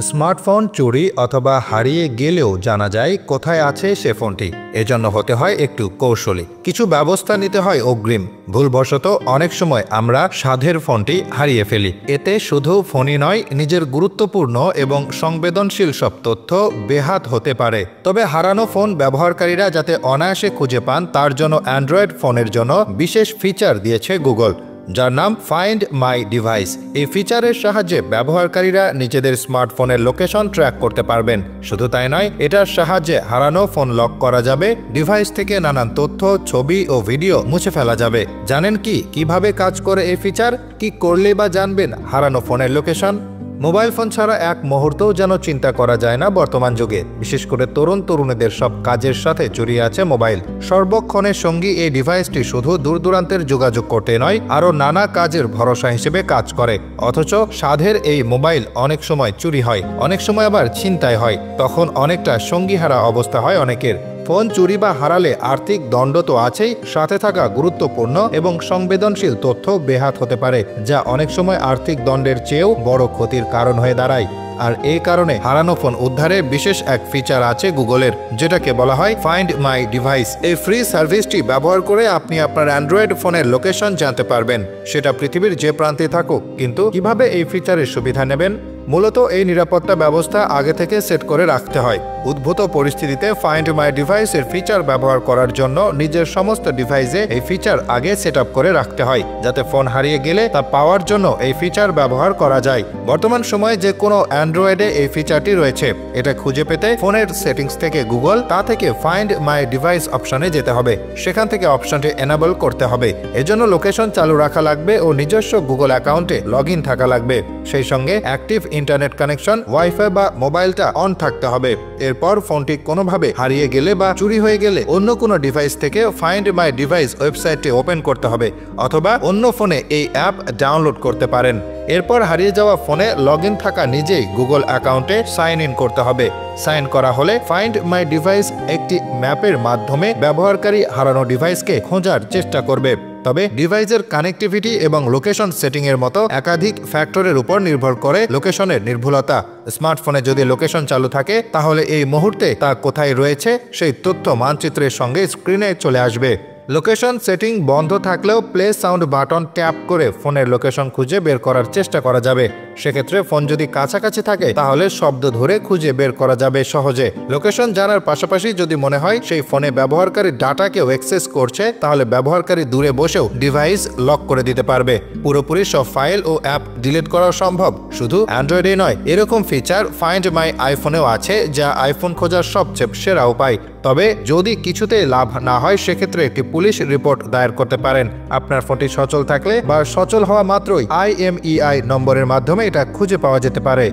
Smartphone চুরি অথবা হারিয়ে গেলেও জানা যায় কোথায় আছে সে ফোনটি। এজন্য হতে হয় একটু কৌশলী, কিছু ব্যবস্থা নিতে হয় অগ্রিম। ভুলবশত অনেক সময় আমরা সাধের ফোনটি হারিয়ে ফেলি। এতে শুধু ফোনই নয়, নিজের গুরুত্বপূর্ণ এবং সংবেদনশীল সব তথ্য বেহাত হতে পারে। তবে হারানো ফোন ব্যবহারকারীরা যাতে অনায়াসে খুঁজে পান তার জন্য অ্যান্ড্রয়েড ফোনের জন্য বিশেষ ফিচার দিয়েছে গুগল, যার নাম ফাইন্ড মাই ডিভাইস। এই ফিচারের সাহায্যে ব্যবহারকারীরা নিজেদের স্মার্টফোনের লোকেশন ট্র্যাক করতে পারবেন। শুধু তাই নয়, এটার সাহায্যে হারানো ফোন লক করা যাবে, ডিভাইস থেকে নানান তথ্য, ছবি ও ভিডিও মুছে ফেলা যাবে। জানেন কি কিভাবে কাজ করে এই ফিচার? কি করলে বা জানবেন হারানো ফোনের লোকেশন? মোবাইল ফোন ছাড়া এক মুহূর্তও যেন চিন্তা করা যায় না বর্তমান যুগে। বিশেষ করে তরুণদের সব কাজের সাথে জড়িয়ে আছে মোবাইল। সর্বক্ষণের সঙ্গী এই ডিভাইসটি শুধু দূর দূরান্তের যোগাযোগ করতে নয়, আরও নানা কাজের ভরসা হিসেবে কাজ করে। অথচ সাধের এই মোবাইল অনেক সময় চুরি হয়, অনেক সময় আবার ছিনতাই হয়। তখন অনেকটা সঙ্গীহারা অবস্থা হয় অনেকের। ফোন চুরি বা হারালে আর্থিক দণ্ড তো আছেই, সাথে থাকা গুরুত্বপূর্ণ এবং সংবেদনশীল তথ্য বেহাত হতে পারে, যা অনেক সময় আর্থিক দণ্ডের চেয়েও বড় ক্ষতির কারণ হয়ে দাঁড়ায়। আর এই কারণে হারানো ফোন উদ্ধারে বিশেষ এক ফিচার আছে গুগলের, যেটাকে বলা হয় ফাইন্ড মাই ডিভাইস। এই ফ্রি সার্ভিসটি ব্যবহার করে আপনি আপনার অ্যান্ড্রয়েড ফোনের লোকেশন জানতে পারবেন, সেটা পৃথিবীর যে প্রান্তে থাকুক। কিন্তু কিভাবে এই ফিচারের সুবিধা নেবেন? মূলত এই নিরাপত্তা ব্যবস্থা আগে থেকে সেট করে রাখতে হয়। উদ্ভূত পরিস্থিতিতে ফাইন্ড মাই ডিভাইসের ফিচার ব্যবহার করার জন্য নিজের সমস্ত ডিভাইসে এই ফিচার আগে সেট আপ করে রাখতে হয়, যাতে ফোন হারিয়ে গেলে তা পাওয়ার জন্য এই ফিচার ব্যবহার করা যায়। বর্তমান সময়ে যে কোনো অ্যান্ড্রয়েডে এই ফিচারটি রয়েছে। এটা খুঁজে পেতে ফোনের সেটিংস থেকে গুগল, তা থেকে ফাইন্ড মাই ডিভাইস অপশনে যেতে হবে। সেখান থেকে অপশনটি এনেবল করতে হবে। এজন্য লোকেশন চালু রাখা লাগবে ও নিজস্ব গুগল অ্যাকাউন্টে লগ ইন থাকা লাগবে। সেই সঙ্গে অ্যাক্টিভ ইন্টারনেট কানেকশন, ওয়াইফাই বা মোবাইলটা অন থাকতে হবে। এরপর ফোনটি কোনোভাবে হারিয়ে গেলে বা চুরি হয়ে গেলে অন্য কোনো ডিভাইস থেকে ফাইন্ড মাই ডিভাইস ওয়েবসাইটটি ওপেন করতে হবে, অথবা অন্য ফোনে এই অ্যাপ ডাউনলোড করতে পারেন। এরপর হারিয়ে যাওয়া ফোনে লগ ইন থাকা নিজেই গুগল অ্যাকাউন্টে সাইন ইন করতে হবে। সাইন করা হলে ফাইন্ড মাই ডিভাইস একটি ম্যাপের মাধ্যমে ব্যবহারকারী হারানো ডিভাইসকে খোঁজার চেষ্টা করবে। তবে ডিভাইসের কানেক্টিভিটি এবং লোকেশন সেটিং এর মতো একাধিক ফ্যাক্টরের উপর নির্ভর করে লোকেশনের নির্ভুলতা। স্মার্টফোনে যদি লোকেশন চালু থাকে, তাহলে এই মুহূর্তে তা কোথায় রয়েছে সেই তথ্য মানচিত্রের সঙ্গে স্ক্রিনে চলে আসবে। লোকেশন সেটিং বন্ধ থাকলেও প্লে সাউন্ড বাটন ট্যাপ করে ফোনের লোকেশন খুঁজে বের করার চেষ্টা করা যাবে। সেক্ষেত্রে ফোন যদি কাছাকাছি থাকে, তাহলে শব্দ ধরে খুঁজে বের করা যাবে সহজে। লোকেশন জানার পাশাপাশি যদি মনে হয় সেই ফোনে ব্যবহারকারী ডাটাকেও অ্যাক্সেস করছে, তাহলে ব্যবহারকারী দূরে বসেও ডিভাইস লক করে দিতে পারবে। পুরোপুরি সব ফাইল ও অ্যাপ ডিলিট করা সম্ভব। শুধু অ্যান্ড্রয়েডে নয়, এরকম ফিচার ফাইন্ড মাই আইফোনেও আছে, যা আইফোন খোঁজার সবচেয়ে সেরা উপায়। তবে যদি কিছুতেই লাভ না হয়, সেক্ষেত্রে একটি পুলিশ রিপোর্ট দায়ের করতে পারেন। আপনার ফোনটি সচল থাকলে বা সচল হওয়া মাত্রই IMEI নম্বরের মাধ্যমে এটা খুঁজে পাওয়া যেতে পারে।